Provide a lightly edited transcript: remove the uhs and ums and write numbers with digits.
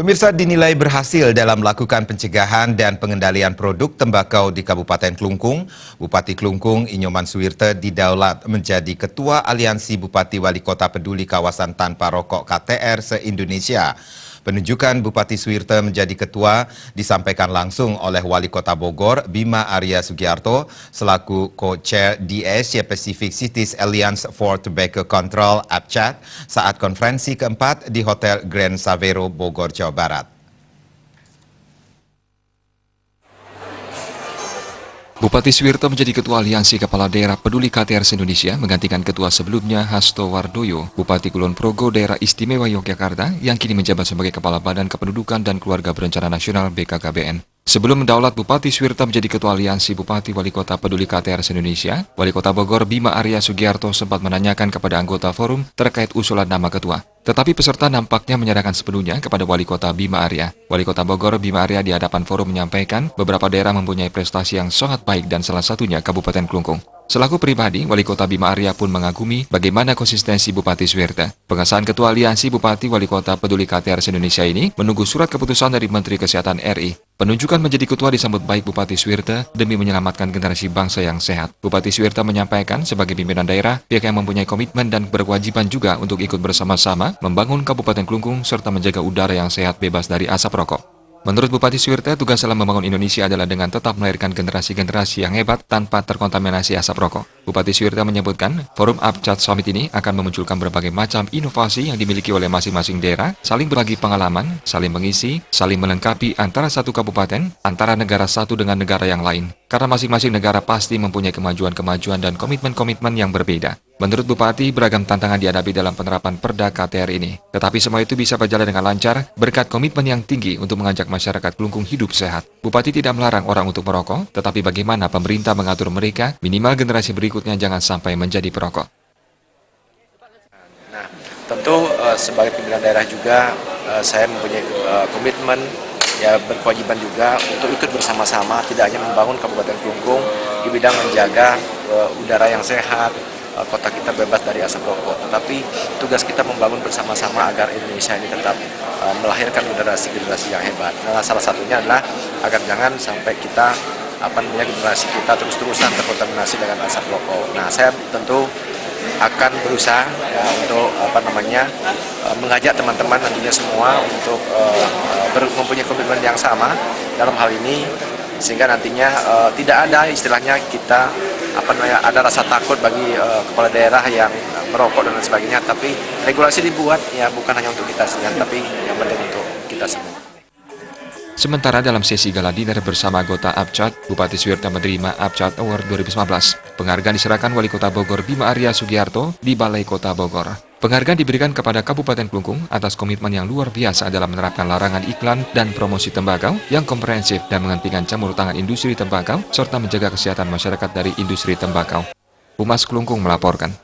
Pemirsa, dinilai berhasil dalam melakukan pencegahan dan pengendalian produk tembakau di Kabupaten Klungkung. Bupati Klungkung, Inyoman Suwirte, didaulat menjadi Ketua Aliansi Bupati Wali Kota Peduli Kawasan Tanpa Rokok KTR se-Indonesia. Penunjukan Bupati Suwirte menjadi ketua disampaikan langsung oleh Wali Kota Bogor, Bima Arya Sugiarto, selaku Co-Chair di Asia Pacific Cities Alliance for Tobacco Control (APCAT) saat konferensi keempat di Hotel Grand Savero, Bogor, Jawa Barat. Bupati Suwirte menjadi Ketua Aliansi Kepala Daerah Peduli KTR se-Indonesia menggantikan ketua sebelumnya Hasto Wardoyo, Bupati Kulon Progo Daerah Istimewa Yogyakarta yang kini menjabat sebagai Kepala Badan Kependudukan dan Keluarga Berencana Nasional BKKBN. Sebelum mendaulat, Bupati Suwirte menjadi Ketua Aliansi Bupati Wali Kota Peduli KTR se-Indonesia, Wali Kota Bogor Bima Arya Sugiarto sempat menanyakan kepada anggota forum terkait usulan nama ketua. Tetapi peserta nampaknya menyerahkan sepenuhnya kepada Wali Kota Bima Arya. Wali Kota Bogor Bima Arya di hadapan forum menyampaikan beberapa daerah mempunyai prestasi yang sangat baik dan salah satunya Kabupaten Klungkung. Selaku pribadi, Wali Kota Bima Arya pun mengagumi bagaimana konsistensi Bupati Suwirte. Pengesahan Ketua Aliansi Bupati Wali Kota Peduli KTR se-Indonesia ini menunggu surat keputusan dari Menteri Kesehatan RI. Penunjukan menjadi ketua disambut baik Bupati Suwirte demi menyelamatkan generasi bangsa yang sehat. Bupati Suwirte menyampaikan sebagai pimpinan daerah, pihak yang mempunyai komitmen dan berkewajiban juga untuk ikut bersama-sama membangun Kabupaten Klungkung serta menjaga udara yang sehat bebas dari asap rokok. Menurut Bupati Suwirte, tugas dalam membangun Indonesia adalah dengan tetap melahirkan generasi-generasi yang hebat tanpa terkontaminasi asap rokok. Bupati Suwirte menyebutkan, Forum APCAT Summit ini akan memunculkan berbagai macam inovasi yang dimiliki oleh masing-masing daerah, saling berbagi pengalaman, saling mengisi, saling melengkapi antara satu kabupaten, antara negara satu dengan negara yang lain. Karena masing-masing negara pasti mempunyai kemajuan-kemajuan dan komitmen-komitmen yang berbeda. Menurut Bupati, beragam tantangan dihadapi dalam penerapan Perda KTR ini. Tetapi semua itu bisa berjalan dengan lancar berkat komitmen yang tinggi untuk mengajak masyarakat Klungkung hidup sehat. Bupati tidak melarang orang untuk merokok, tetapi bagaimana pemerintah mengatur mereka, minimal generasi berikutnya jangan sampai menjadi perokok. Nah, tentu sebagai pimpinan daerah juga saya mempunyai komitmen, ya berkewajiban juga untuk ikut bersama-sama, tidak hanya membangun Kabupaten Klungkung di bidang menjaga udara yang sehat, kota kita bebas dari asap rokok, tetapi tugas kita membangun bersama-sama agar Indonesia ini tetap melahirkan generasi-generasi yang hebat. Nah, salah satunya adalah agar jangan sampai kita generasi kita terus-terusan terkontaminasi dengan asap rokok. Nah, saya tentu akan berusaha ya, untuk mengajak teman-teman nantinya semua untuk mempunyai komitmen yang sama dalam hal ini, sehingga nantinya tidak ada istilahnya kita ada rasa takut bagi kepala daerah yang merokok dan lain sebagainya, tapi regulasi dibuat ya bukan hanya untuk kita sendiri, tapi yang penting untuk kita semua. Sementara dalam sesi gala dinner bersama anggota APCAT, Bupati Suwirte menerima APCAT Award 2019. Penghargaan diserahkan Wali Kota Bogor Bima Arya Sugiarto di Balai Kota Bogor. Penghargaan diberikan kepada Kabupaten Klungkung atas komitmen yang luar biasa dalam menerapkan larangan iklan dan promosi tembakau yang komprehensif dan menghentikan campur tangan industri tembakau serta menjaga kesehatan masyarakat dari industri tembakau. Humas Klungkung melaporkan.